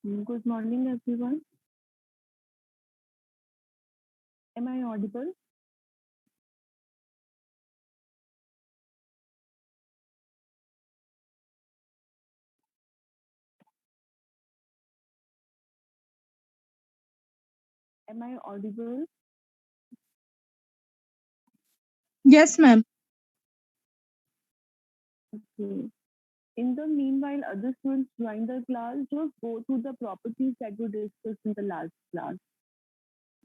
Good morning, everyone. Am I audible? Am I audible? Yes, ma'am. Okay. In the meanwhile, other students join the class. Just go through the properties that we discussed in the last class.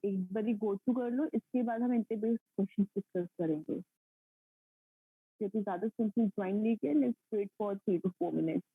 एक बारी go through कर लो. इसके बाद हम इनपे based questions discuss करेंगे. यदि ज़्यादा students join नहीं किए, let's wait for 3 to 4 minutes.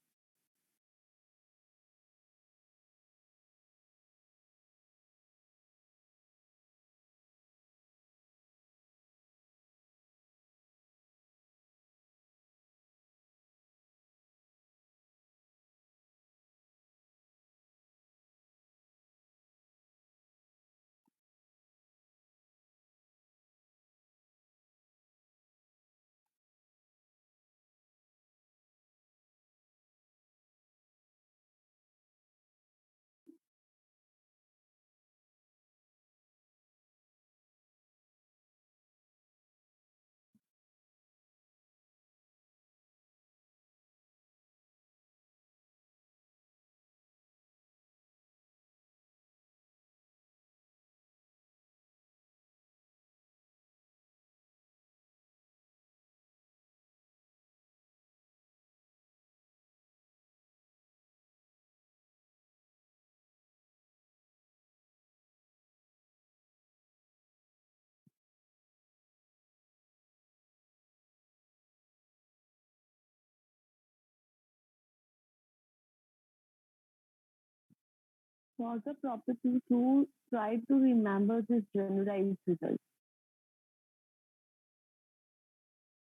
For the property to try to remember this generalized result.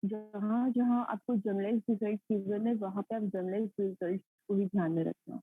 जहाँ जहाँ आपको जनरलाइज रिजल्ट गिवन है वहाँ पे आप जनरलाइज रिजल्ट को ही ध्यान में रखना.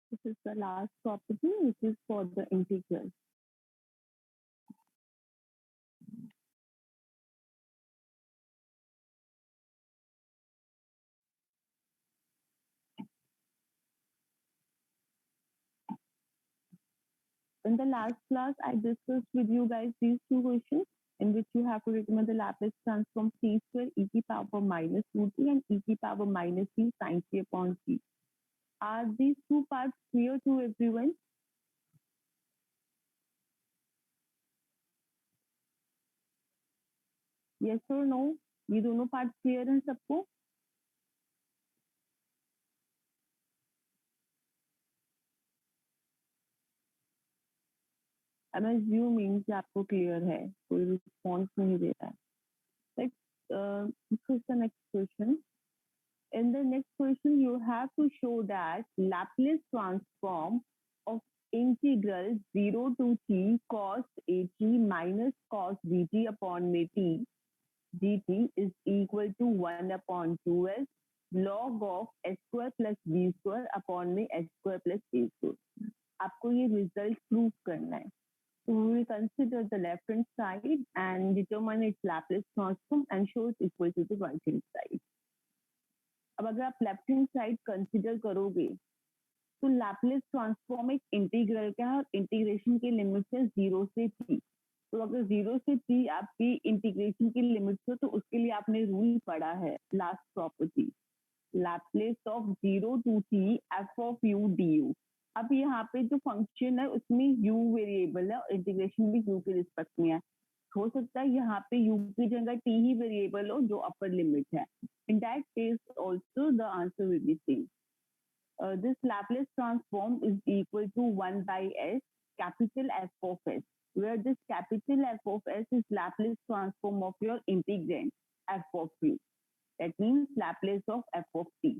This is the last property, which is for the integral. In the last class, I discussed with you guys these two questions in which you have to determine the Laplace transform c square e to power minus 2t and e to power minus t sin t upon t. Are these two parts clear to everyone? Yes or no? ये दोनों part clear हैं सबको? I'm assuming कि आपको clear है, कोई response नहीं दे रहा है. This is the next question. In the next question, you have to show that Laplace transform of integral 0 to t cos at minus cos dt upon t dt is equal to 1 upon 2s log of s square plus b square upon में s square plus a square. आपको ये result prove करना है. So we will consider the left hand side and determine its Laplace transform and show it equal to the right hand side. अब अगर आप left hand side consider करोगे तो Laplace transform एक इंटीग्रल का है और इंटीग्रेशन की लिमिट है 0 से t. तो अगर 0 से t आपकी इंटीग्रेशन की लिमिट हो तो उसके लिए आपने रूल पढ़ा है last property Laplace of 0 to t f of u du. अब यहाँ पे जो फंक्शन है उसमें u वेरिएबल है और इंटीग्रेशन भी u के रिस्पेक्ट में है. हो सकता है यहाँ पे u की जगह t ही वेरिएबल हो जो अपर लिमिट है. In that case also the answer will be same. This Laplace transform is equal to 1 by s capital F of s, where this capital F of s is Laplace transform of your integrand f of u. That means Laplace of f of t.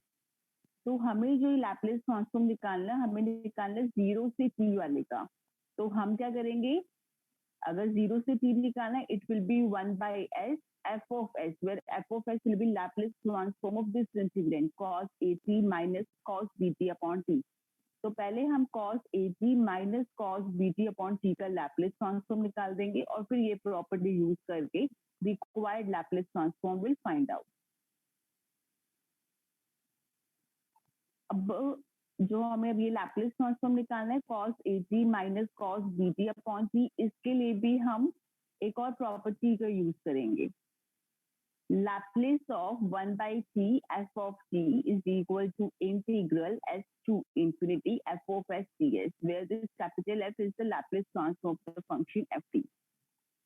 तो हमें जो Laplace transform निकालना है हमें निकालना है 0 से t वाले का. तो हम क्या करेंगे अगर 0 से t निकालना है it will be 1 by s f of s, where f of s will be Laplace transform of this integrand cos at minus cos bt upon t. तो पहले हम cos at minus cos bt upon t का Laplace transform निकाल देंगे और फिर ये property use करके required Laplace transform will find out. अब जो हमें अब ये Laplace transform निकालना है cos at minus cos bt upon t, इसके लिए भी हम एक और प्रॉपर्टी का यूज करेंगे. Laplace of 1 by t f of t is equal to integral s to infinity f of s ds, where this capital F is the Laplace transform of the function ft.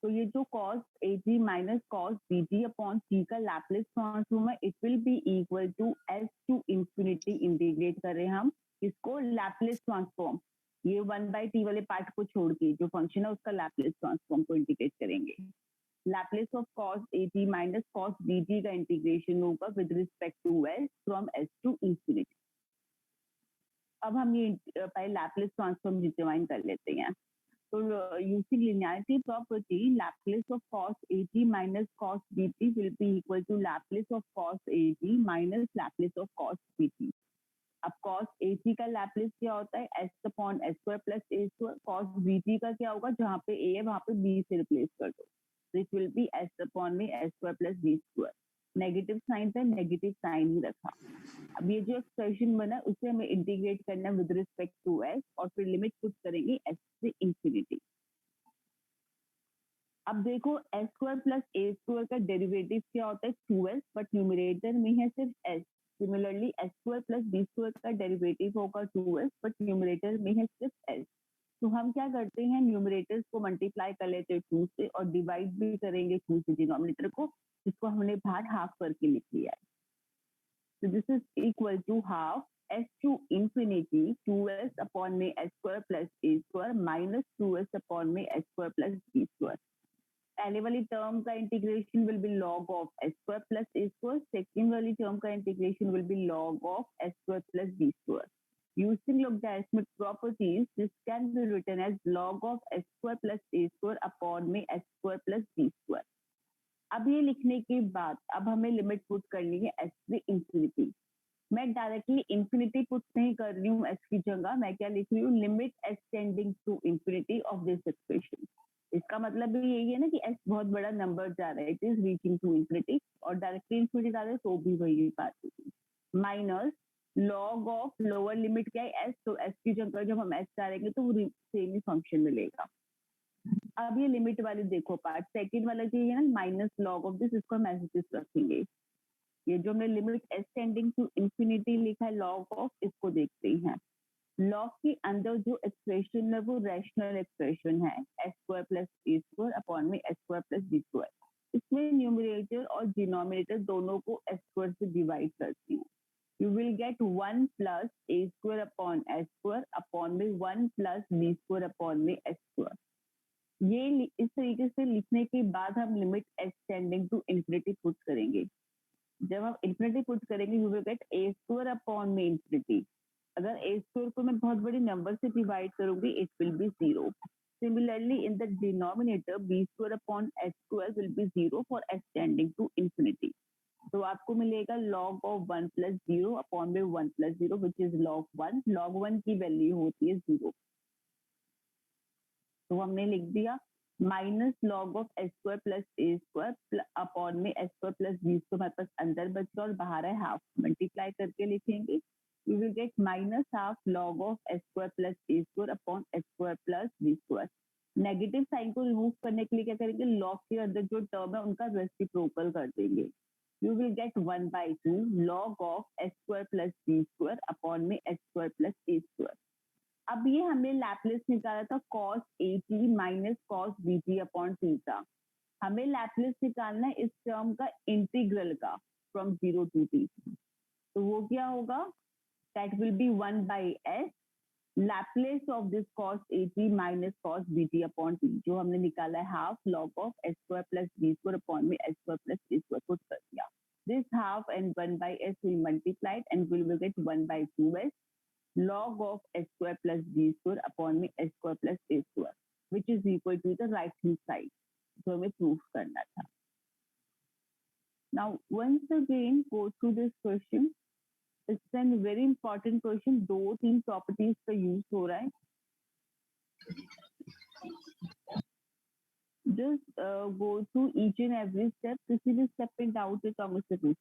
तो ये जो cos at minus cos bt upon t का Laplace transform है it will be equal to s to infinity integrate कर रहे हैं हम इसको Laplace transform ये 1 by t वाले पार्ट को छोड़ के जो फंक्शन है उसका Laplace transform को इंटीग्रेट करेंगे. Laplace of cos at minus cos bt का इंटीग्रेशन होगा with respect to s from s to infinity. अब हम ये पहले Laplace transform डिटरमाइन कर लेते हैं. तो using linearity property Laplace of cos at minus cos bt will be equal to Laplace of cos at minus Laplace of cos bt. अब cos at का Laplace क्या होता है s upon s square plus a square. cos bt का क्या होगा जहाँ पे a है वहाँ पे b से रिप्लेस कर दो. This will be s upon में s square plus b square. Negative sign था नेगेटिव साइन ही रखा. अब ये जो एक्सप्रेशन बना उसे हमें इंटीग्रेट करना है विद रिस्पेक्ट टू s और फिर लिमिट पुट करेंगे s से इंफिनिटी. अब देखो s square plus a square का डेरिवेटिव क्या होता है 2s बट न्यूमरेटर में है सिर्फ s. Similarly s square plus b square का डेरिवेटिव होगा 2s बट न्यूमरेटर में है सिर्फ s. तो हम क्या करते हैं न्यूमरेटर्स को मल्टीप्लाई कर लेते हैं 2 से और डिवाइड भी करेंगे 2 से डिनोमिनेटर को जिसको हमने बाहर हाफ करके लिख लिया है. तो this is equal to half s to infinity 2s upon में s square plus a square minus 2s upon में s square plus b square. पहले वाली टर्म का integration will B log of s square plus a square. Second वाली term का integration will B log of s square plus b square. Using logarithmic properties, this can be written as log of s square plus a square upon में s square plus b square. अब ये लिखने के बाद अब हमें limit put करनी है s से इंफिनिटी. मैं डायरेक्टली इंफिनिटी पुट नहीं कर रही हूँ s की जगह. मैं क्या लिख रही हूँ limit s tending to infinity of this expression. इसका मतलब भी यही है ना कि s बहुत बड़ा नंबर जा रहा है. It is reaching to infinity और डायरेक्टली इंफिनिटी जा रहा है तो भी वही बात होगी. Minus log of lower limit क्या है s. तो s की जगह जब हम s डालेंगे तो वो सेम ही फंक्शन मिलेगा. अब ये लिमिट वाली देखो पार्ट सेकंड वाला जो है ना माइनस लॉग ऑफ दिस इसको हम ऐसे रखेंगे. ये जो हमने limit s tending to infinity लिखा है लॉग ऑफ इसको देखते हैं. लॉग के अंदर जो एक्सप्रेशन है वो रैशनल एक्सप्रेशन है s square plus a square upon में s square plus b square. इसमें न्यूमरेटर और डिनोमिनेटर दोनों को s स्क्वायर से डिवाइड करते हैं. You will get 1 plus a square upon s square upon में 1 plus b square upon में s square. ये इस तरीके से लिखने के बाद हम limit s tending to infinity put करेंगे. जब हम इंफिनिटी पुट करेंगे you will get a square upon में इंफिनिटी. अगर a square को मैं बहुत बड़ी नंबर से डिवाइड करूंगी it will be 0. Similarly, in the denominator, b square upon h square will be 0 for h tending to infinity. तो आपको मिलेगा log of 1 plus 0 upon में 1 plus 0 which is log 1. log 1 की वैल्यू होती है 0. तो हमने लिख दिया minus log of S square plus A square upon में S square plus B square हमारे पास अंदर बचा और बाहर है हाफ मल्टीप्लाई करके लिखेंगे we will get minus half log of s square plus a square upon s square plus b square. Negative sign को रिमूव करने के लिए क्या करेंगे लॉग के अंदर जो टर्म है उनका रेसिप्रोकल कर देंगे. You will get 1 by 2 log of s square plus b square upon में s square plus a square. अब ये हमने लैपलेस निकाला था cos at minus cos bt upon theta. हमें लैपलेस निकालना है इस टर्म का इंटीग्रल का फ्रॉम 0 to t. तो वो क्या होगा that will be 1 by s Laplace of this cos at minus cos bt upon t जो हमने निकाला है half log of s square plus b square upon में s square plus a square put कर दिया. This half and 1 by s will multiply it and we will get 1 by 2s log of s square plus b square upon में s square plus a square which is equal to the right hand side. जो हमें proof करना था. Now once again go through this question. It's a very important question. 2-3 properties का use हो रहा है. Just go through each and every step. किसी भी step पे doubt है तो हम उससे पूछ.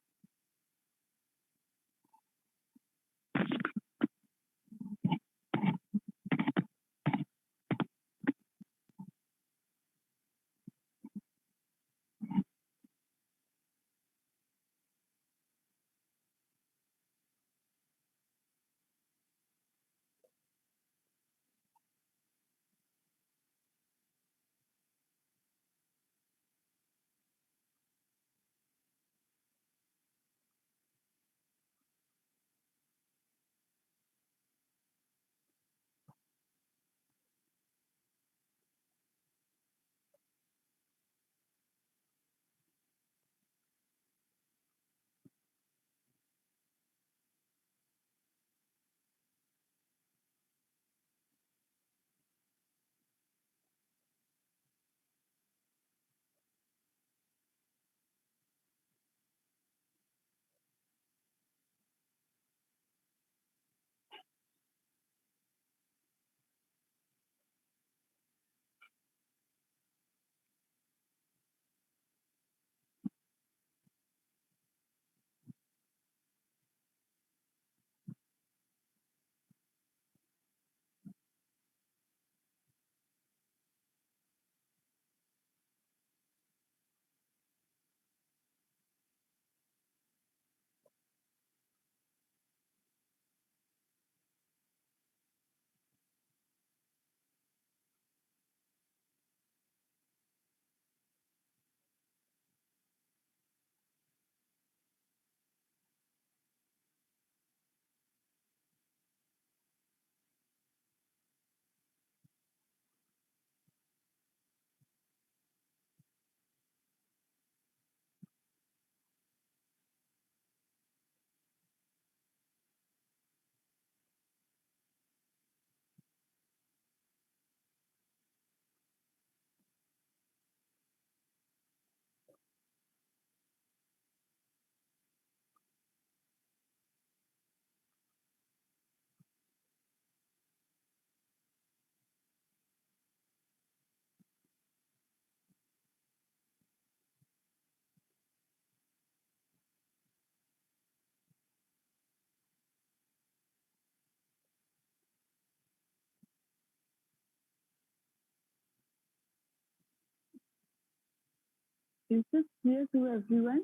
Is this clear to everyone?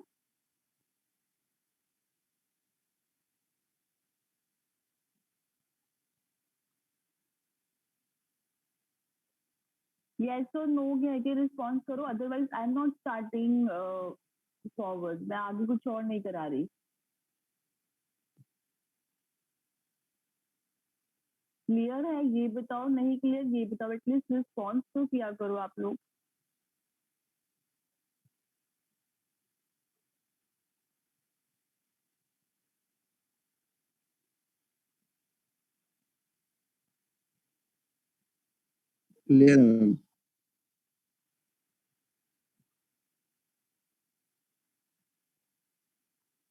Yes or no कह के रिस्पॉन्स करो otherwise I am not starting forward. मैं आगे कुछ और नहीं करा रही. क्लियर है ये बताओ. नहीं क्लियर ये बताओ. एटलीस्ट रिस्पॉन्स तो किया करो आप लोग. क्लियर है ma'am.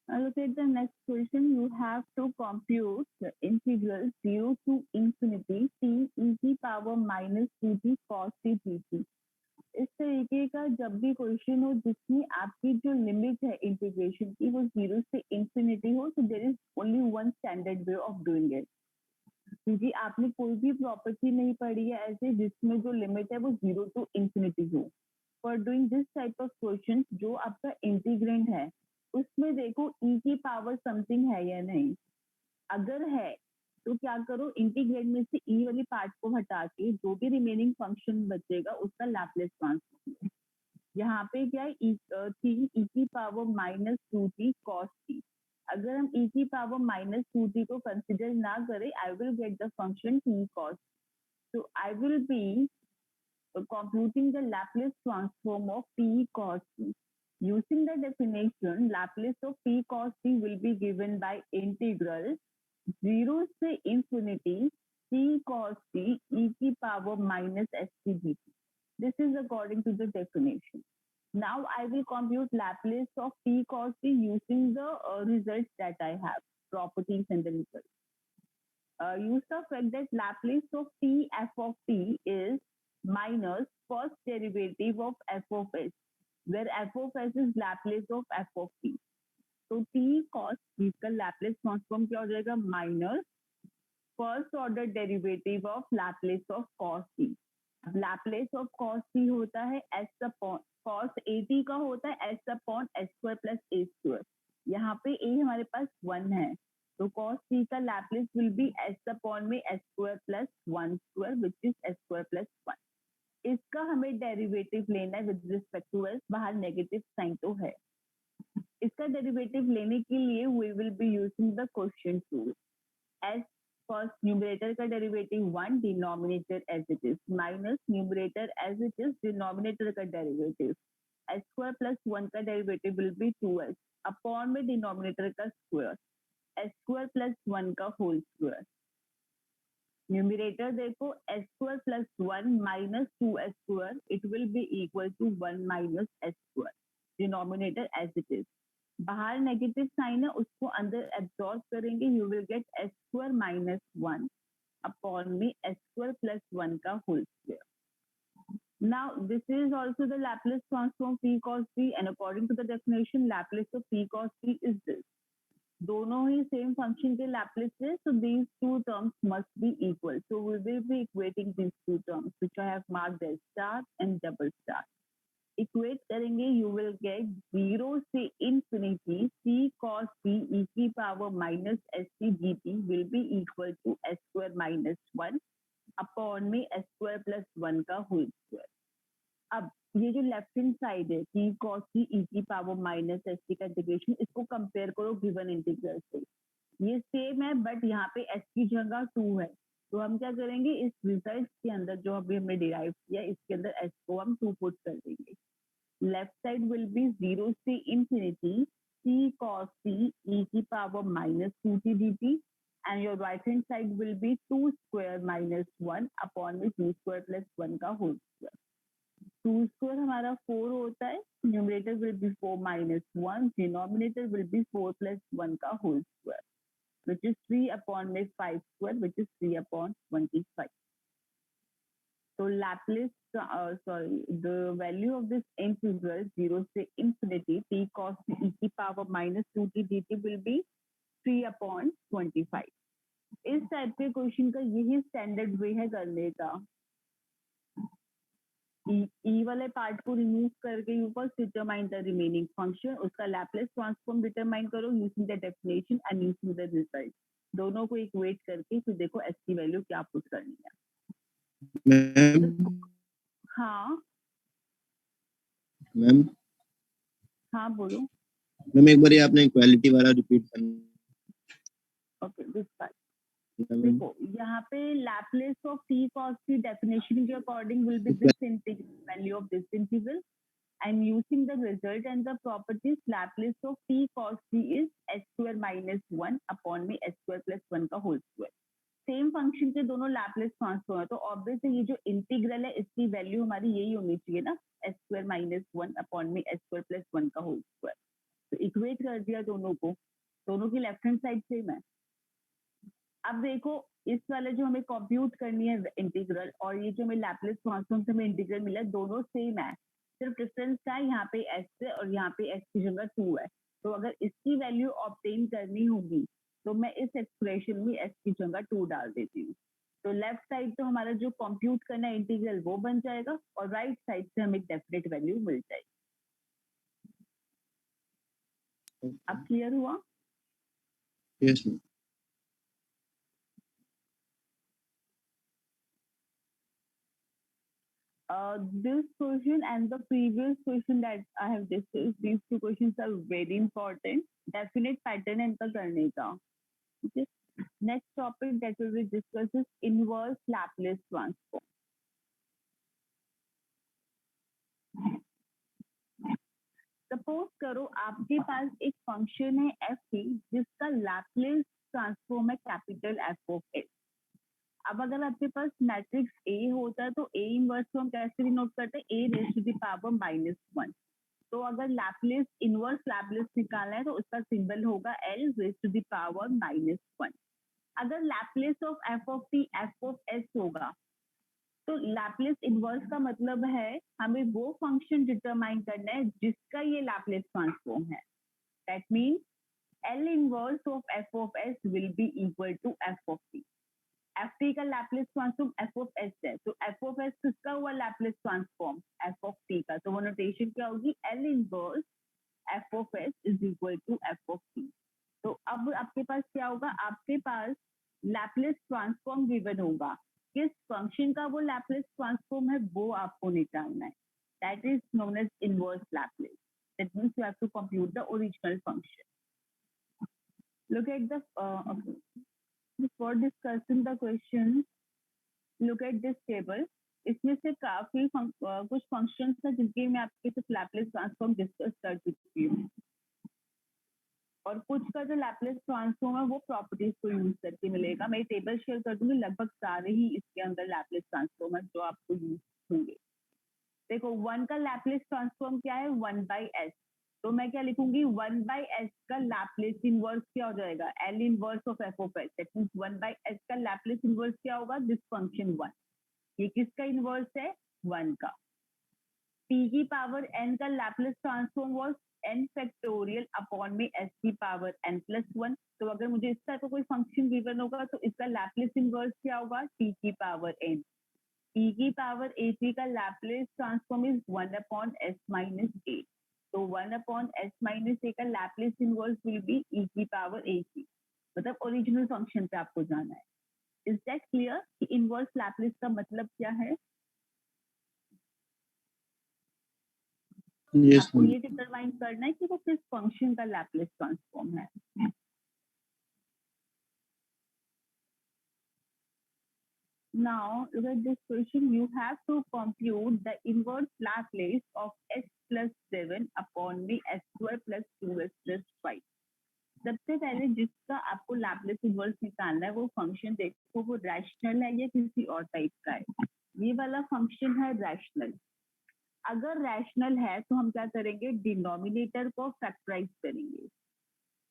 Look at the next question. You have to compute the integral 0 to infinity t e की power minus 2t cos t dt. इस तरीके का जब भी क्वेश्चन हो जिसमें आपकी जो लिमिट है इंटीग्रेशन की वो 0 से इंफिनिटी हो, तो there is only one standard way of doing it. क्योंकि आपने कोई भी प्रॉपर्टी नहीं पढ़ी है ऐसे जिसमें जो लिमिट है वो 0 टू इंफिनिटी हो। For doing this type of question जो आपका इंटीग्रेंड है उसमें देखो ई की पावर समथिंग है या नहीं। अगर है तो क्या करो, इंटीग्रेंड में से ई वाली पार्ट को हटा के जो भी रिमेनिंग फंक्शन बचेगा उसका लैपलेस ट्रांसफॉर्म। यहाँ पे क्या है, थी ई की power minus 2t cos t। अगर हम e की पावर माइनस 2t को कंसिडर ना करें, आई will get the function t cos। so I will be computing the Laplace transform of t cos t. Using the definition, Laplace of t cos t will be given by integral 0 से infinity t cos t e की power minus st dt. This is according to the definition. Now I will compute Laplace of t cos t using the results that I have, properties and the results. Use the fact that Laplace of t f of t is minus first derivative of f of s, where f of s is Laplace of f of t. तो t cos t का Laplace transform क्या हो जाएगा, minus first order derivative of Laplace of cos t. Laplace of cos t होता है s upon cos at का होता है s upon s square plus a square. यहाँ पे a हमारे पास 1 है, तो cos t का Laplace will be s upon में s square plus 1 square which is s square plus 1। इसका हमें डेरिवेटिव लेना है विद रिस्पेक्ट टू s, बाहर नेगेटिव साइन तो है। इसका डेरिवेटिव लेने के लिए we will be using the quotient tool. s first numerator का derivative 1, denominator as it is, minus numerator as it is, denominator का डेरिवेटिव s स्क्वायर प्लस 1 का derivative will be 2s upon में denominator का square s square plus 1 का whole square. Numerator देखो s square plus 1 minus 2s square, it will be equal to 1 minus s square. Denominator as it is, बाहर negative sign है उसको अंदर absorb करेंगे, you will get s square minus 1 upon में s square plus 1 का whole square. Now this is also the Laplace transform p cos t, and according to the definition Laplace of p cos t is this. दोनों ही same function के Laplace है, so these two terms must be equal. So we will be equating these two terms which I have marked as star and double star. Equate करेंगे, you will get 0 से infinity c cos t e की power minus st dt will be equal to s square minus 1 upon में s square plus 1 का whole square. अब ये जो left hand side है t cos t e की power minus st का integration, इसको कंपेयर करो गिवन इंटीग्रल से। ये सेम है बट यहाँ पे s की जगह 2 है, तो हम क्या करेंगे, इस रिजल्ट के अंदर जो अभी हमने डिराइव किया इसके अंदर s को हम 2 पुट कर देंगे। लेफ्ट साइड विल बी 0 से infinity t cos t e की power minus 2t dt, and your right hand side will be 2 square minus 1 upon में 2 square plus 1 का होल स्क्वायर। 2 square हमारा 4 होता है, numerator will be 4 minus 1, denominator will be 4 plus 1 का whole square which is 3 upon में 5 square which is 3 upon 25. So Laplace, the value of this integral 0 से infinity t cos e की power minus 2t dt will be 3 upon 25. इस type के question का यही standard वे है करने का। ई वाले पार्ट को रिमूव करके you first determine the remaining function, उसका लैपलेस ट्रांसफॉर्म डिटरमाइन करो using the definition and using the result. दोनों को इक्वेट करके फिर देखो एस की वैल्यू क्या पुट करनी है। मैम हाँ मैम हाँ बोलो। मैम एक बार आपने इक्वालिटी वाला रिपीट करना। ओके दिस पार्ट देखो, यहाँ पे Laplace of t cos t definition के according will be this integral value of this integral, and using the result and the properties, Laplace of t cos t is s square minus 1 upon में s square plus 1 का whole square. Same function के दोनों Laplace transform है, तो obviously ये जो integral है इसकी वैल्यू हमारी यही होनी चाहिए ना, s² - 1 अपॉन में s² + 1 का होल स्क्वायर। तो इक्वेट कर दिया दोनों को, दोनों की लेफ्ट हैंड साइड सेम है। अब देखो इस वाले जो हमें कंप्यूट करनी है इंटीग्रल, और ये जो हमें लैपलेस ट्रांसफॉर्म से हमें इंटीग्रल मिला है, दोनों सेम है, सिर्फ डिफरेंस क्या है, यहाँ पे s है और यहाँ पे s की जगह 2 है। तो अगर इसकी वैल्यू ऑब्टेन करनी होगी तो मैं इस एक्सप्रेशन में s की जगह 2 डाल देती हूँ। तो लेफ्ट साइड तो हमारा जो कंप्यूट करना है इंटीग्रल वो बन जाएगा, और राइट साइड से हमें डेफिनेट वैल्यू मिल जाएगी। अब क्लियर हुआ? Yes ma'am. This question and the previous question that I have discussed, these two questions are very important. Definite pattern है इनका करने का. Okay. Next topic that we will discuss is inverse Laplace transform. Suppose करो आपके पास एक function है f t जिसका Laplace transform है कैपिटल F of x. अब अगर आपके पास मैट्रिक्स A होता है तो A इनवर्स को हम कैसे डिनोट करते हैं, A raise to the power -1. तो अगर लैपलेस इनवर्स लैपलेस निकालना है तो उसका सिंबल होगा L raise to the power -1. अगर Laplace of f of t f of s होगा तो लैपलेस इनवर्स का मतलब है हमें वो फंक्शन डिटरमाइन करना है जिसका ये लैपलेस ट्रांसफॉर्म है. That means L inverse of f of s will be equal to f of t. F T का Laplace transform F of S है, तो एफ ऑफ एस किसका हुआ Laplace transform, F of T का. तो वो notation क्या होगी, L inverse F of S is equal to F of T. तो अब आपके पास क्या होगा, आपके पास लैपलेस ट्रांसफॉर्म गिवन होगा, किस फंक्शन का वो लैपलेस ट्रांसफॉर्म है वो आपको निकालना है. That is known as inverse Laplace. That means you have to compute the original function. Look at the Before discussing the questions, look at this table. इसमें से काफी कुछ फंक्शंस हैं जिनके मैं आपके साथ लैपलेस ट्रांसफॉर्म डिस्कस कर चुकी हूँ, और कुछ का जो लैपलेस ट्रांसफॉर्म है वो प्रॉपर्टीज को यूज करके मिलेगा. मैं टेबल शेयर कर दूंगी, लगभग सारे ही इसके अंदर लैपलेस ट्रांसफॉर्म है जो आपको यूज होंगे. देखो 1 का लैपलेस ट्रांसफॉर्म क्या है, 1/s. तो मैं क्या लिखूंगी, 1/s का लैपलेस इनवर्स क्या हो जाएगा, L inverse of f of s. That means 1/s का लैपलेस इनवर्स क्या होगा, दिस फंक्शन 1. ये किसका इनवर्स है, 1 का. t की पावर n का Laplace transform was n factorial upon में s की पावर n + 1. तो अगर मुझे इस टाइप का कोई फंक्शन गिवन होगा तो इसका लैपलेस इनवर्स क्या होगा, t की पावर n. e की पावर at का Laplace transform is 1/s - a. तो 1/s - a का Laplace inverse will be e की पावर at. मतलब ओरिजिनल फंक्शन पे आपको जाना है. इज दैट क्लियर कि इनवर्स लैपलेस का मतलब क्या है? यस आपको मैम. ये डिटरमाइन करना है कि वो किस फंक्शन का लैपलेस ट्रांसफॉर्म है. Now, look at this question. You have to compute the inverse Laplace of s plus 7 upon the s² plus 2s plus 5. सबसे पहले जिसका आपको लैपलेस इनवर्स निकालना है वो फंक्शन देखो वो रैशनल है या किसी और टाइप का है. ये वाला फंक्शन है रैशनल. अगर रैशनल है तो हम क्या करेंगे, डिनोमिनेटर को फैक्टराइज करेंगे.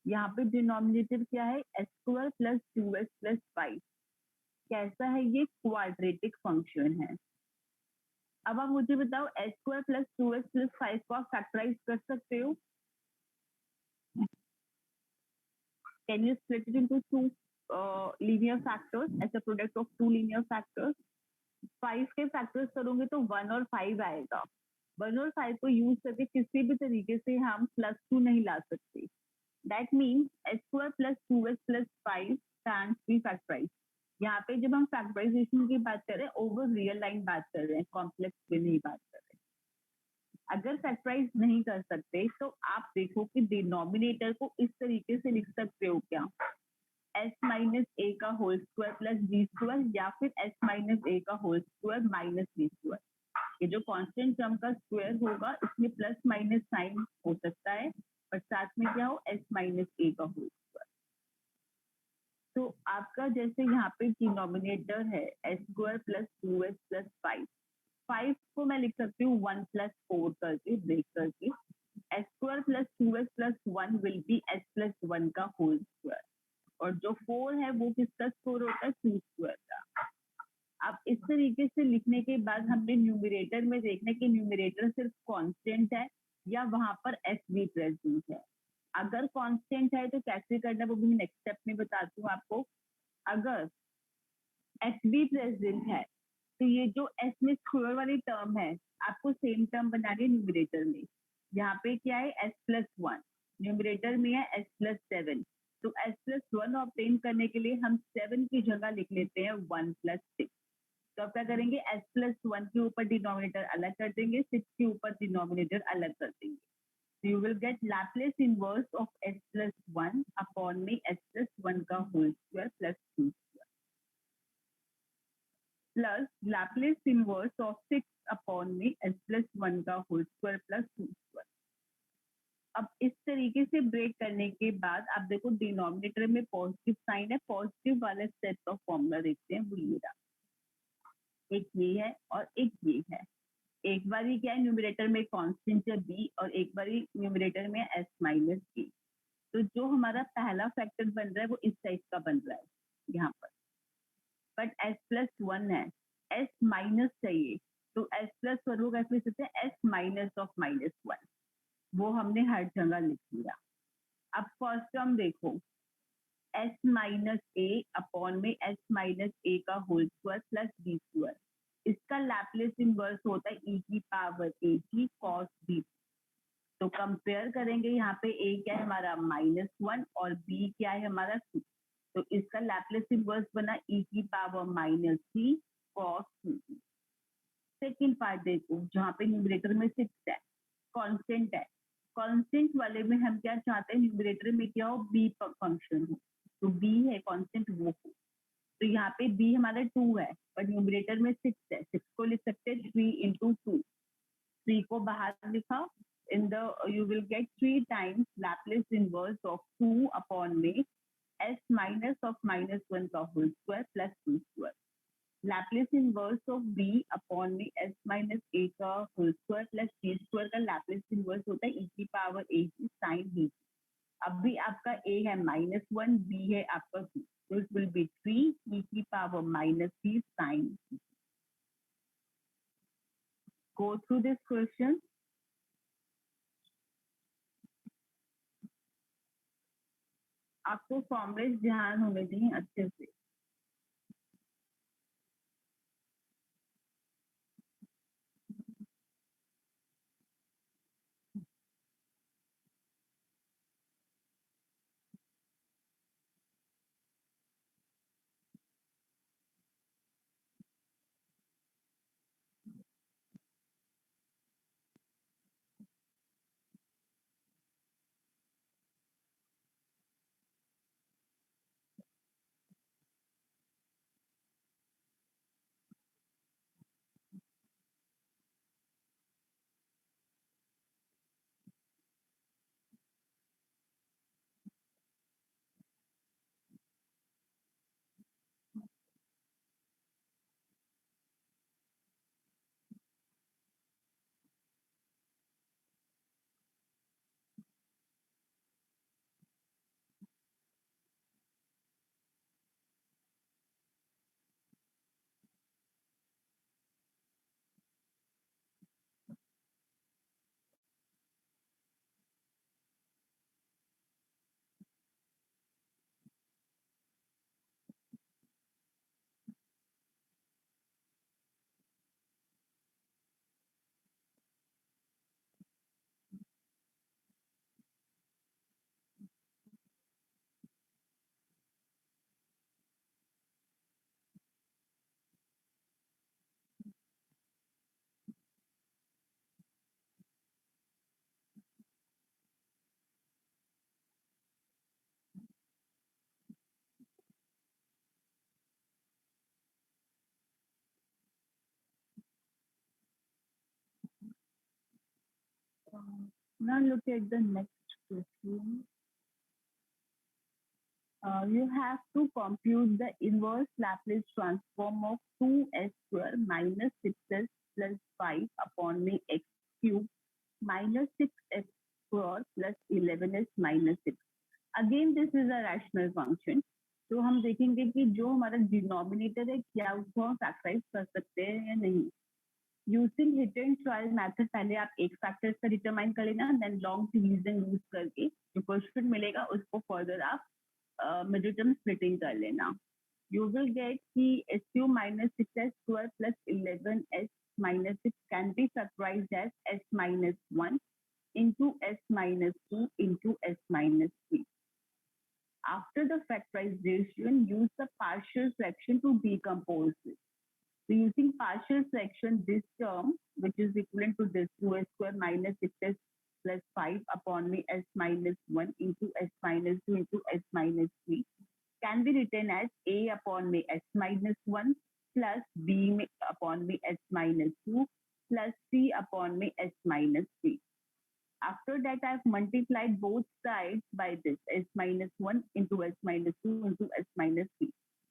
यहाँ पे डिनोमिनेटर क्या है, s² plus 2s plus 5. कैसा है, ये क्वाड्रेटिक फंक्शन है. अब आप मुझे बताओ s² plus 2s plus 5 को आप फैक्टराइज कर सकते हो? Can you split it into two linear factors as a product of two linear factors? 5 के फैक्टर्स करोगे तो 1 और 5 आएगा. 1 और 5 को यूज करके किसी भी तरीके से हम +2 नहीं ला सकते. That means s² plus 2s plus 5 can be factorise. यहाँ पे जब हम फैक्टराइजेशन की बात कर रहे हैं ओवर रियल लाइन बात कर रहे हैं, कॉम्प्लेक्स में नहीं बात कर रहे. अगर फैक्टराइज नहीं कर सकते तो आप देखो कि डिनोमिनेटर को इस तरीके से लिख सकते हो क्या, s - a का होल स्क्वायर प्लस b², या फिर s - a का होल स्क्वायर माइनस b². ये जो कांस्टेंट टर्म का स्क्वायर होगा इसमें प्लस माइनस साइन हो सकता है, और साथ में क्या हो s - a का होल स्क्वायर. तो आपका जैसे यहाँ पे डिनोमिनेटर है S square plus 2s plus 5 को मैं लिख सकती हूँ 1 प्लस 4 करके ब्रेक करके S square plus 2s plus 1 will B S plus 1 का होल स्क्वायर, और जो 4 है वो किसका स्क्वायर होता है 2 स्क्वायर का। अब इस तरीके से लिखने के बाद हमने न्यूमरेटर में देखना कि न्यूमरेटर सिर्फ कांस्टेंट है या वहां पर एस भी प्रेजेंट है। अगर कांस्टेंट है तो कैसे करना वो भी नेक्स्ट स्टेप में बताती हूँ आपको। अगर एस भी प्रेजेंट है तो ये जो एस में स्क्वायर वाली टर्म है आपको सेम टर्म बनानी है न्यूमरेटर में। यहाँ पे क्या है एस प्लस 1, न्यूमरेटर में है एस प्लस 7, तो एस प्लस 1 ऑब्टेन करने के लिए हम 7 की जगह लिख लेते हैं 1 प्लस 6। तो अब क्या करेंगे एस प्लस 1 के ऊपर डिनोमिनेटर अलग कर देंगे, 6 के ऊपर डिनोमिनेटर अलग कर देंगे। So you will get Laplace inverse of s plus 1 upon में s plus 1 का whole square plus 2 square plus Laplace inverse of 6 upon में s plus 1 का whole square plus 2 square। अब इस तरीके से ब्रेक करने के बाद आप देखो डिनोमिनेटर में पॉजिटिव साइन है, पॉजिटिव वाले सेट का फॉर्मूला देखते हैं वो ये रहा, एक ये है और एक ये है। एक बारी क्या है न्यूमरेटर में कांस्टेंट है b और एक बारी न्यूमरेटर में s माइनस b। तो जो हमारा पहला फैक्टर बन रहा है वो इस टाइप का बन रहा है यहाँ पर, बट s प्लस 1 है, s माइनस चाहिए तो s प्लस 1 को कैसे लिख सकते हैं s माइनस ऑफ माइनस 1, वो हमने हर जगह लिख लिया। अब फर्स्ट टर्म देखो s माइनस a अपॉन में s माइनस a का whole square plus b square, इसका लैप्लेस इनवर्स होता है e की पावर a की cos b। तो कंपेयर करेंगे यहाँ पे a क्या है हमारा -1 और b क्या है हमारा 2, तो इसका लैप्लेस इनवर्स बना e की पावर -3 cos 2। सेकेंड पार्ट देखो जहाँ पे न्यूमरेटर में 6 है, कांस्टेंट है, कांस्टेंट वाले में हम क्या चाहते हैं न्यूमरेटर में क्या हो b फंक्शन हो, तो b है कांस्टेंट वो हो। तो यहाँ पे b हमारा 2 है पर न्यूमरेटर में 6 है, 6 को लिख सकते हैं 3 into 2, 3 को बाहर लिखा in the you will get 3 times Laplace inverse of 2 upon में s minus of -1 का whole square plus 2 square। Laplace inverse of b upon में s minus a का whole square plus c square का Laplace inverse होता है e की power a की sin b। अब भी आपका a है -1, b है आपका 2, so it will be 3 e की power -3 sin b। Go through this question। आपको फॉर्मुले ध्यान होने चाहिए अच्छे से। Now look at the next question। You have to compute the inverse Laplace transform of 2s square minus 6s plus 5 upon में x cube minus 6x square plus 11s minus 6. Again, this is a rational function. तो हम देखेंगे कि जो हमारा denominator है क्या उसको हम फैक्टराइज कर सकते हैं या नहीं. Using hit and trial method पहले आप एक फैक्टर्स का डिटरमाइन कर लेना, देन लॉन्ग डिवीजन यूज करके जो क्वेश्चन मिलेगा उसको फर्दर आप मिडिल टर्म स्प्लिटिंग कर लेना. You will get कि SU minus 6s square plus 11s minus 6 can be factorized as s minus 1 into s minus 2 into s minus 3. After the factorization, use the partial fraction to decompose it. So using partial fraction, this term, which is equivalent to this 2s square minus 6s plus 5 upon me s minus 1 into s minus 2 into s minus 3, can be written as a upon me s minus 1 plus b upon me s minus 2 plus c upon me s minus 3. After that, I've multiplied both sides by this s minus 1 into s minus 2 into s minus 3.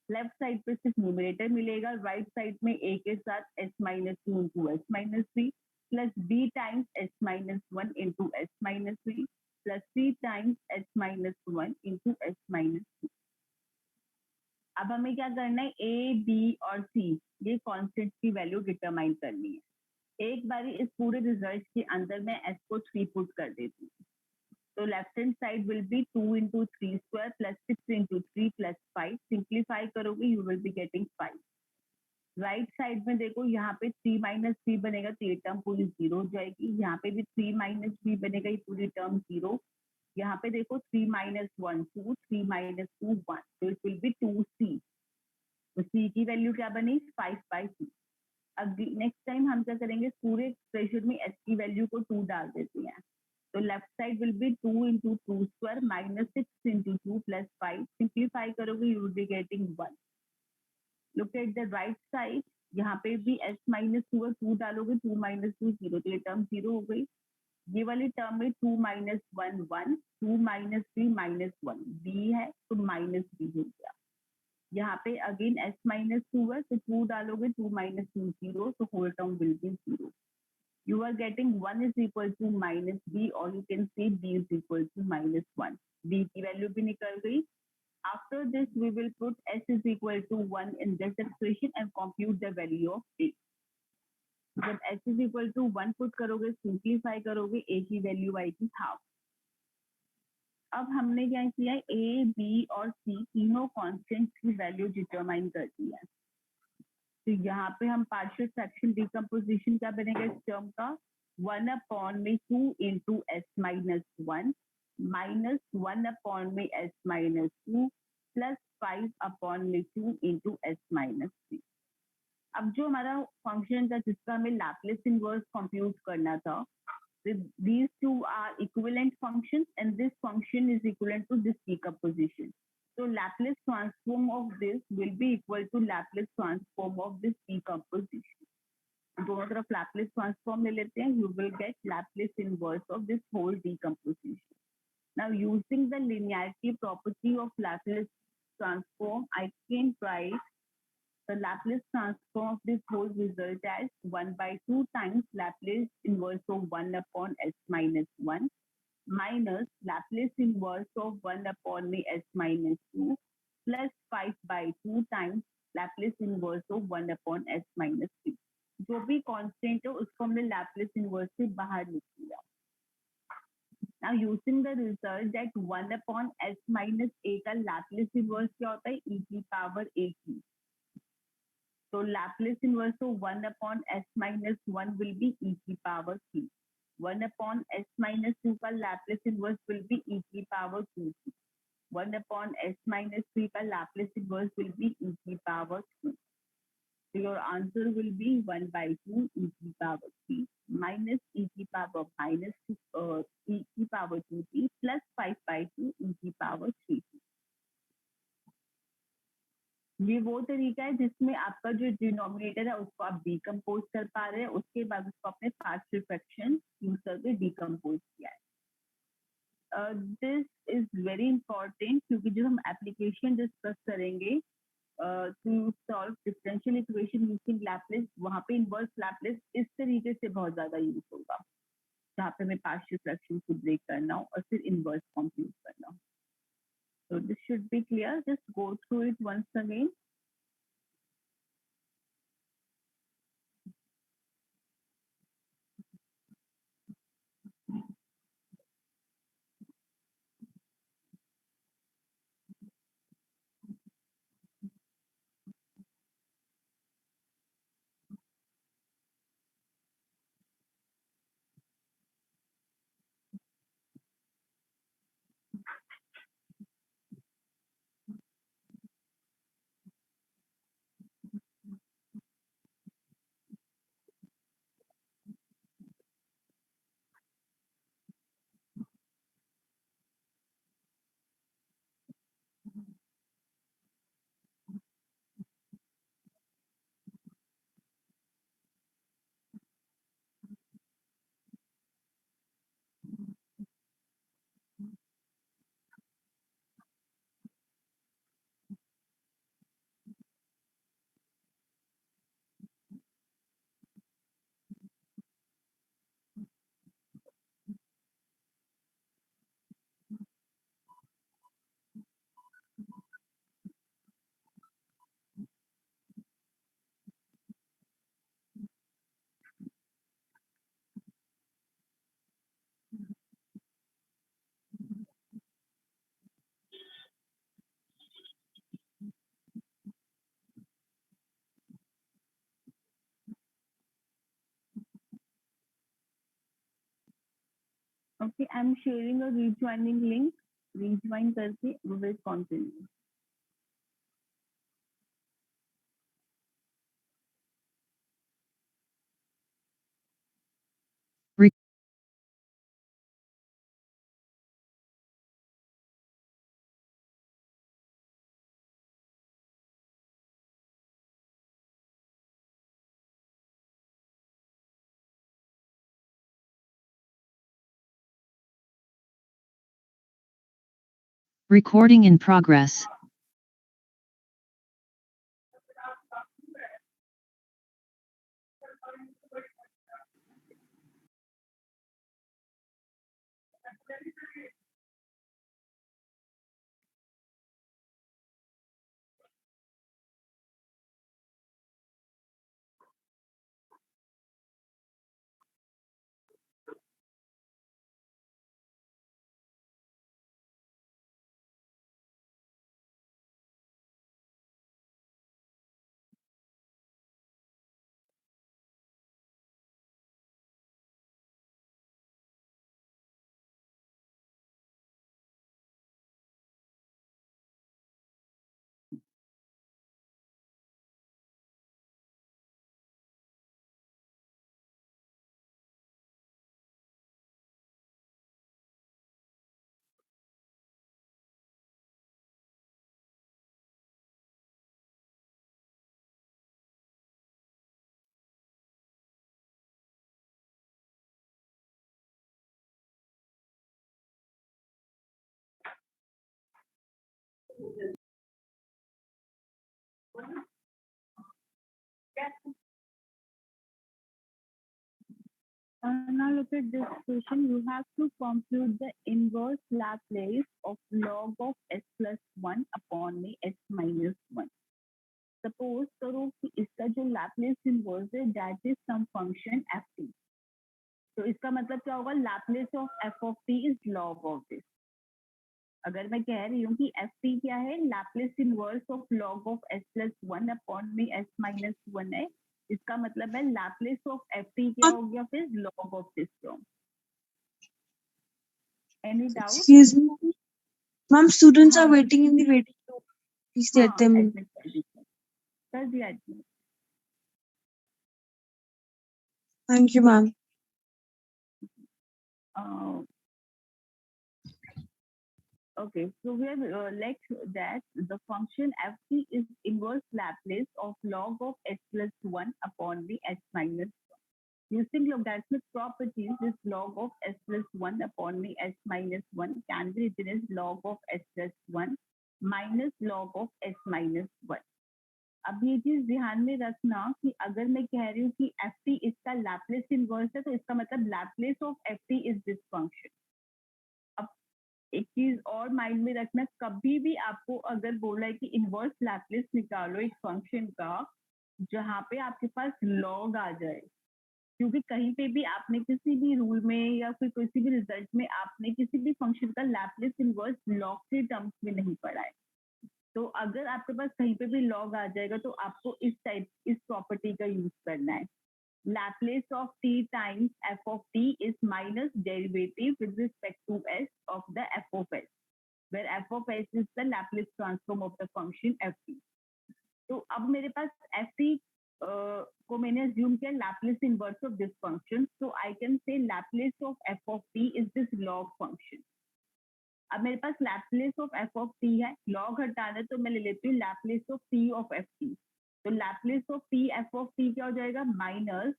Left side पे सिर्फ numerator मिलेगा, right side में a के साथ s minus 2 into s minus 3 plus b times s minus 1 into s minus 3 plus c times s minus 1 into s minus 2. अब हमें क्या करना है, a, b और c ये कॉन्स्टेंट की वैल्यू डिटरमाइन करनी है. एक बारी इस पूरे रिजल्ट के अंदर मैं s को 3 पुट कर देती हूँ. तो left hand side will be 2 into 3 square plus 6 into 3 plus 5. Simplify करोगे you will be getting 5. Right side में देखो यहाँ पे 3 minus 3 बनेगा तो ये टर्म पूरी 0 हो जाएगी. यहाँ पे भी 3 minus 3 बनेगा, ये पूरी टर्म 0. यहाँ पे देखो 3 minus 1 2, 3 minus 2 1, तो इट विल बी 2c. तो c की वैल्यू क्या बनी 5/2. अब नेक्स्ट टाइम हम क्या करेंगे, पूरे एक्सप्रेशन में s की वैल्यू को 2 डाल देते हैं. तो left side will be 2 into 2 square minus 6 into 2 plus 5. Simplify करोगे you will be getting 1. Look at the right side, यहाँ पे भी s minus 2 और 2 डालोगे 2 minus 2 0, तो ये टर्म 0 हो गई. ये वाली टर्म में 2 minus 1 1, 2 minus 3 minus 1 b है तो minus b हो गया. यहाँ पे अगेन s minus 2 है तो 2 डालोगे 2 minus 2 0, तो whole term will be 0. You are getting 1 is equal to minus b, or you can say b is equal to minus 1. b की वैल्यू भी निकल गई. After this, we will put s is equal to 1 in this expression and compute the value of a. जब s is equal to 1 put करोगे, simplify करोगे, a की value आएगी half. अब हमने क्या किया, a, b और c तीनों कॉन्स्टेंट्स की वैल्यू डिटरमाइन कर दी है. तो यहाँ पे हम पार्शियल फ्रैक्शन डिकम्पोजिशन क्या बनेगा इस टर्म का, 1 upon में 2 into s minus 1 minus 1 upon में s minus 2 plus 5 upon में 2 into s minus 3. अब जो हमारा फंक्शन था जिसका हमें लैप्लेस इनवर्स कंप्यूट करना था, these two are equivalent functions and this function is equivalent to this decomposition. So Laplace transform of this will be equal to Laplace transform of this decomposition. दोनों तरफ Laplace transform ले लेते हैं, you will get Laplace inverse of this whole decomposition. Now using the linearity property of Laplace transform, I can write the Laplace transform of this whole result as 1/2 times Laplace inverse of 1 upon s minus 1 minus Laplace inverse of 1 upon me s minus 2 plus 5/2 times Laplace inverse of 1 upon s minus 3. जो भी constant है उसको हमने Laplace inverse से बाहर लिख लिया. Now using the result that 1 upon s minus a का Laplace inverse क्या होता है, e की पावर a की. So Laplace inverse of 1 upon s minus 1 will be e की पावर 3. 1 upon s minus 2 का Laplace inverse will be e की power 2. 1 upon s minus 3 का Laplace inverse will be e की power 2. So your answer will be 1/2 e की power 3 minus e की power minus e की power 2t plus 5/2 e की power 3t. ये वो तरीका है जिसमें आपका जो डिनोमिनेटर है उसको आप डिकम्पोज कर पा रहे हैं, उसके बाद उसको अपने पार्शियल फ्रैक्शन यूज करके डिकम्पोज किया है. दिस इज वेरी इंपॉर्टेंट क्योंकि जब हम एप्लीकेशन डिस्कस करेंगे to solve differential equation using Laplace, वहाँ पे इनवर्स लैपलेस इस तरीके से बहुत ज्यादा यूज होगा, जहाँ पे हमें पार्शियल फ्रैक्शन को ब्रेक करना हो और फिर इनवर्स फॉर्म यूज करना हो. So this should be clear. Just go through it once again. Okay, I'm sharing a rejoining link. Rejoin करके we will continue. Recording in progress. Now look at this question. You have to compute the inverse Laplace of log of s plus 1 upon में s minus 1. Suppose करो कि इसका जो Laplace inverse है that is some function ft. तो इसका मतलब क्या होगा? Laplace of f of t is log of this. अगर मैं कह रही हूँ कि एफ टी क्या है? Laplace inverse of log of s plus 1 upon में s minus 1 है. इसका मतलब है Laplace of एफ टी क्या हो गया फिर? Log of this term. Any doubt? Excuse me. Ma'am, students are waiting in the waiting room. Please let them in. admit कर दिया admit. Thank you, ma'am. Okay, so we have let that the function ft is inverse Laplace of log of s plus 1 upon the s minus 1. Using logarithmic properties, this log of s plus 1 upon में s minus 1 can be written as log of s plus 1 minus log of s minus 1. अब ये चीज ध्यान में रखना कि अगर मैं कह रही हूँ कि एफ टी इसका लैप्लेस इनवर्स है तो इसका मतलब Laplace of F T is this function. अब एक चीज और माइंड में रखना, कभी भी आपको अगर बोला है कि इनवर्स लैप्लेस निकालो एक फंक्शन का जहाँ पे आपके पास लॉग आ जाए, क्योंकि कहीं पे भी आपने किसी भी रूल में या फिर किसी भी रिजल्ट में आपने किसी भी फंक्शन का लैप्लेस इनवर्स लॉग के टर्म्स में नहीं पढ़ा है. तो अगर आपके पास कहीं पे भी लॉग आ जाएगा तो आपको इस प्रॉपर्टी का यूज करना है. Laplace of t times f of T is minus derivative with respect to s of the f of s, where f of S is the Laplace transform of the function f T. तो अब मेरे पास F T को मैंने assume किया Laplace inverse of this function, so I can say Laplace of F of T is this log function. अब मेरे पास Laplace of F of T है, लॉग हटाना है तो मैं ले लेती हूँ Laplace of T of F T. तो Laplace of T F of T क्या हो जाएगा, minus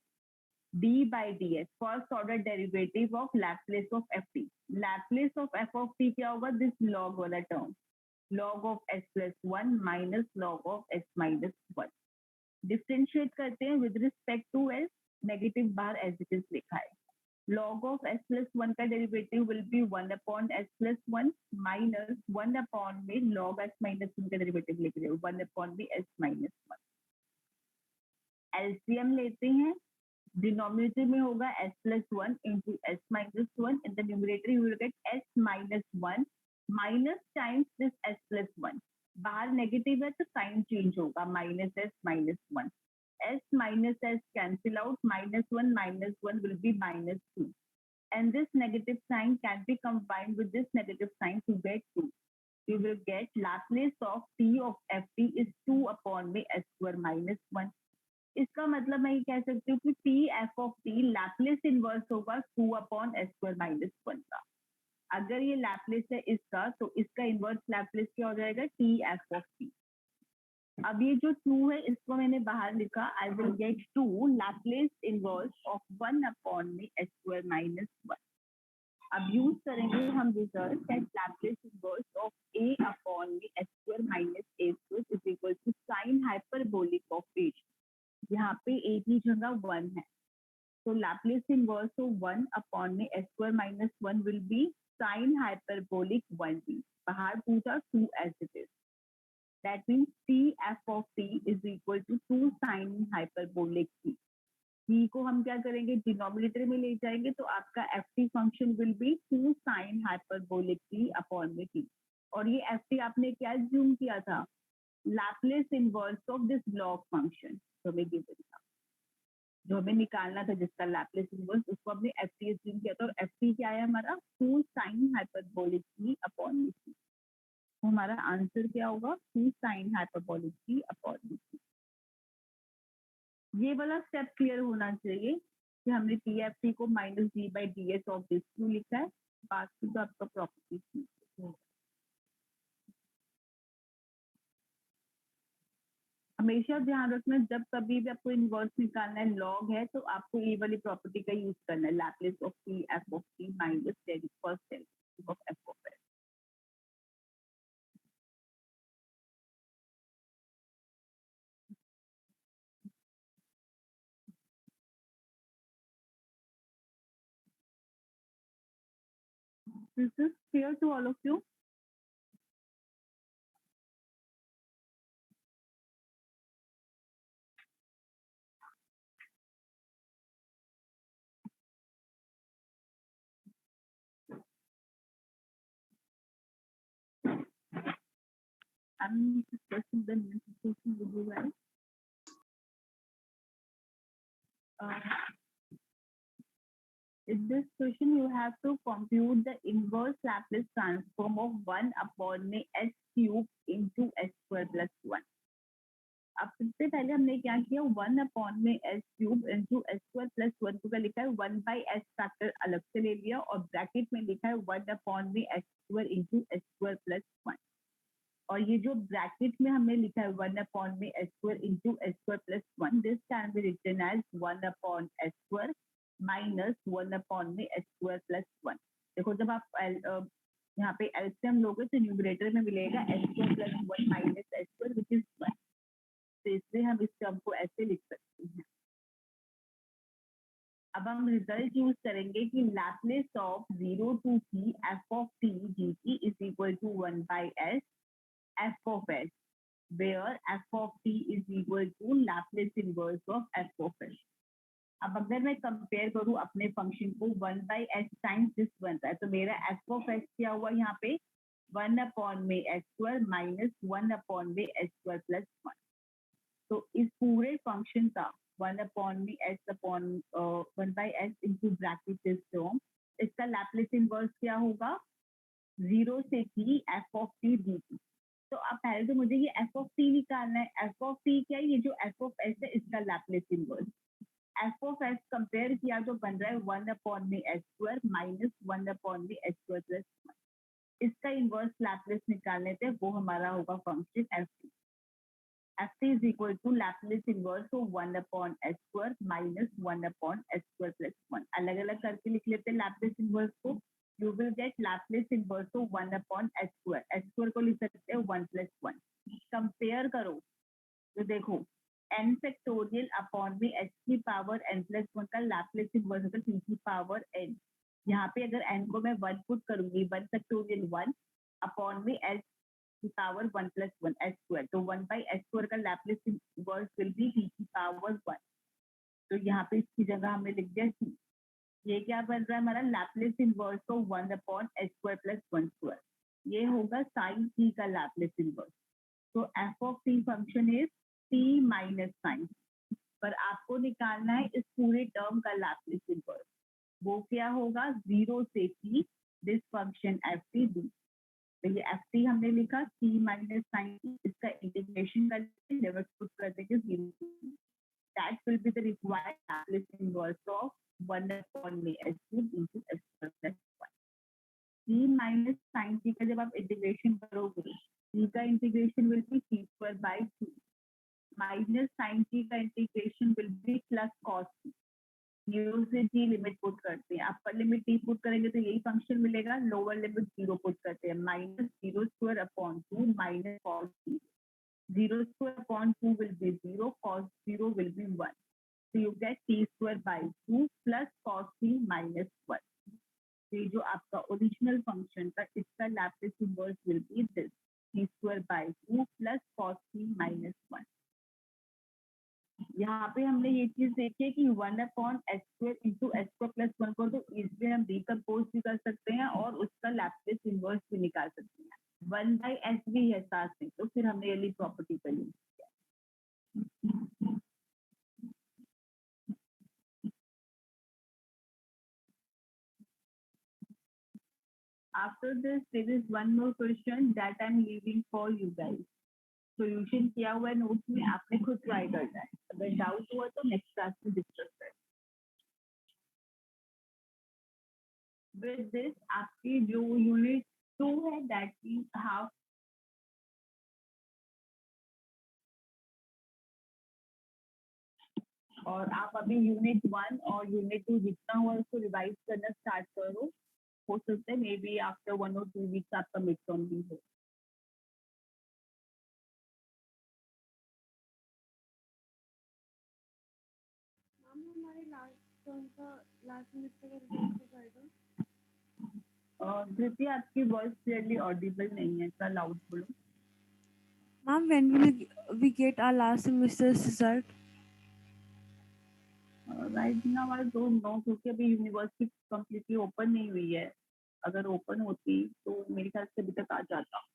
D by D S, first order derivative of Laplace of F T. Laplace of F of T क्या होगा, दिस लॉग वाला term, log of s plus 1 minus log of s minus 1. Differentiate करते हैं with respect to s, negative bar as it is लिखा है. log of s plus 1 का derivative will be 1 upon s plus 1 minus 1 upon में log s minus 1 का derivative लिख रहे हो 1 upon में s minus 1. LCM लेते हैं, डिनोमिनेटर में होगा s plus 1 into s minus 1, in the numerator you will get s minus 1 minus times this s plus 1. बाहर नेगेटिव है तो साइन चेंज होगा, minus s minus 1. S minus S cancel out, minus 1 will be minus 2. And this negative sign can be combined with this negative sign to get 2. You will get Laplace of T of Ft is 2 upon में S square minus 1. इसका मतलब मैं ये कह सकती हूँ कि T F of T Laplace inverse होगा 2 upon S square minus 1 का. अगर ये Laplace है इसका तो इसका inverse Laplace क्या हो जाएगा, T F of T. अब ये जो 2 है इसको मैंने बाहर लिखा, I will get 2 Laplace inverse of 1 upon में s स्क्वायर माइनस 1. अब यूज करेंगे हम result that Laplace inverse of a upon में s square minus a square is equal to sine hyperbolic of h, यहाँ पे a की जगह 1 है. तो लैप्लेस इनवर्स ऑफ 1 अपॉन में s square minus 1 will be sine hyperbolic 1b. बाहर पूछा 2 as it is. That means T f of t is equal to 2 sin hyperbolic t. t को हम क्या करेंगे, डिनोमिनेटर में ले जाएंगे तो आपका F T function will be 2 sin hyperbolic t upon में t. और ये एफ टी आपने क्या अज्यूम किया था, Laplace inverse of this log function जो हमें गिवन था, जो हमें निकालना था जिसका लैप्लेस इनवर्स, उसको हमने एफ टी अज्यूम किया था. और एफ टी क्या है हमारा, 2 sin hyperbolic t अपॉन में t. हमारा आंसर क्या होगा, 2 sin hyperbolic t अपॉन में t. ये वाला स्टेप क्लियर होना चाहिए कि हमने टी एफ टी को minus D by D S of this क्यों लिखा है, बाकी तो आपका प्रॉपर्टी. हमेशा ध्यान रखना जब कभी भी आपको इनवर्स निकालना है, लॉग है तो आपको ये वाली प्रॉपर्टी का यूज करना है, Laplace of T F of T minus first derivative of F of S. This is clear to all of you? I'm discussing the new situation with you guys. In this question, you have to compute the inverse Laplace transform of 1 upon में s cube into s square plus 1. अब सबसे पहले हमने क्या किया, 1 upon में s cube into s square plus 1 को क्या लिखा है, 1 बाई s फैक्टर अलग से ले लिया और ब्रैकेट में लिखा है 1 अपॉन में s square into s square plus 1. और ये जो ब्रैकेट में हमने लिखा है 1 अपॉन में s square into s square plus 1, this can be written as 1 upon s square minus 1/s²+1। देखो जब आप यहाँ पे एलसीएम लोगे तो न्यूमरेटर में मिलेगा s²+1 minus s² which is 1। तो इसलिए हम इस टर्म को ऐसे लिख सकते हैं। अब हम रिजल्ट यूज करेंगे कि Laplace of 0 to t f of t dt is equal to 1/s f of s, where f of t is equal to Laplace inverse of f of s। अब अगर मैं कंपेयर करूं अपने function को 1/s times this बनता है, तो मेरा f of s क्या हुआ यहाँ पे 1/s² माइनस 1/s²+1। तो इस पूरे फंक्शन का 1/s इंटू ब्रैकेट इस टर्म, इसका लैप्लेस इनवर्स क्या होगा 0 से t f of t dt। तो अब पहले तो मुझे ये f of t निकालना है। f of t क्या है, ये जो f of s है इसका Laplace inverse. f of s compare किया तो बन रहा है 1/s² माइनस 1/s²+1। इसका इनवर्स लैप्लेस निकालने थे, वो हमारा होगा function f। ft is equal to Laplace inverse of 1/s² minus 1/s²+1। अलग अलग करके लिख लेते हैं Laplace inverse को। You will get Laplace inverse of 1/s²। s² को लिख सकते हैं 1+1। कंपेयर करो तो देखो n फैक्टोरियल अपॉन में h की पावर n+1 का लैप्लेस इनवर्स होता है t की पावर n। यहाँ पे अगर n को मैं 1 पुट करूंगी 1 फैक्टोरियल 1 अपॉन में h की पावर 1+1 s²। तो 1/s² का Laplace inverse will be t की पावर 1। तो यहाँ पे इसकी जगह हमने लिख दिया t। ये क्या बन रहा है हमारा लैप्लेस इनवर्स ऑफ 1/s²+1²। ये होगा साइन t का लैप्लेस इनवर्स। तो f of t function is t minus sine, पर आपको निकालना है इस पूरे टर्म का लैप्लेस इनवर्स। वो क्या होगा 0 से t this function ft dt। तो ये ft हमने लिखा t माइनस साइन, इसका इंटीग्रेशन करके लिमिट पुट कर देंगे 0 से t। That will be the required Laplace inverse of 1/s³ into s²+1। t minus sine t का जब आप इंटीग्रेशन करोगे t का integration will be t²/2 minus sine t का integration will be plus cos t। 0 से t limit put करते हैं, upper limit t put करेंगे तो यही फंक्शन मिलेगा। लोअर लिमिट 0 पुट करते हैं minus 0² minus cos 0² will be 0, cos 0 will be 1। तो you get t²/2 plus cos t minus 1। तो ये जो आपका ओरिजिनल फंक्शन था इसका Laplace inverse will be this t²/2 plus cos t minus 1। यहाँ पे हमने ये चीज देखी है कि 1/s² इंटू s²+1 को तो इजिली हम डिकम्पोज भी कर सकते हैं और उसका लैप्लेस इनवर्स भी निकाल सकते हैं। 1/s भी है साथ में, तो फिर हमने ये प्रॉपर्टी का यूज किया। After this, there is one more question that I'm leaving for you guys. Solution किया हुआ है नोट्स में, आपने खुद ट्राई करना है। अगर डाउट हुआ तो नेक्स्ट क्लास में डिस्कस करें। विद दिस आपकी जो यूनिट 2 है दैट मींस हाफ, और आप अभी यूनिट 1 और यूनिट 2 जितना हुआ उसको रिवाइज करना स्टार्ट करो। हो सकता है may be after 1 or 2 weeks आपका मिड टर्म भी हो। लास्ट सेमेस्टर का रिजल्ट कब आएगा? धृति आपकी वॉइस क्लियरली ऑडिबल नहीं है, थोड़ा लाउड बोलो। Ma'am, when will we get our last semester's result? Right now I don't know, क्योंकि अभी यूनिवर्सिटी कंप्लीटली ओपन नहीं हुई है। अगर ओपन होती तो मेरे ख्याल से अभी तक आ जाता।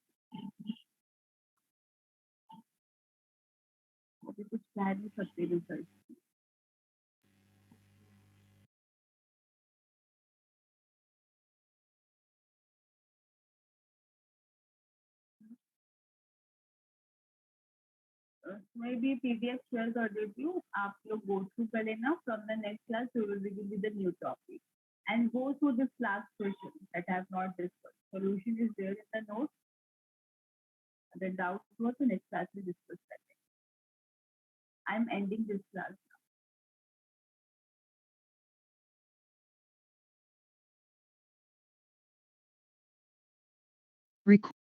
अभी कुछ कह नहीं सकते रिजल्ट। मैं भी पीडीएफ शेयर कर देती हूँ, आप लोग गो थ्रू कर लेना। From the next class we will begin with the new topic and go through this last question that I have not discussed. Solution is there in the note. अगर doubt हुआ तो नेक्स्ट क्लास में discuss करेंगे। I am ending this class. Rec-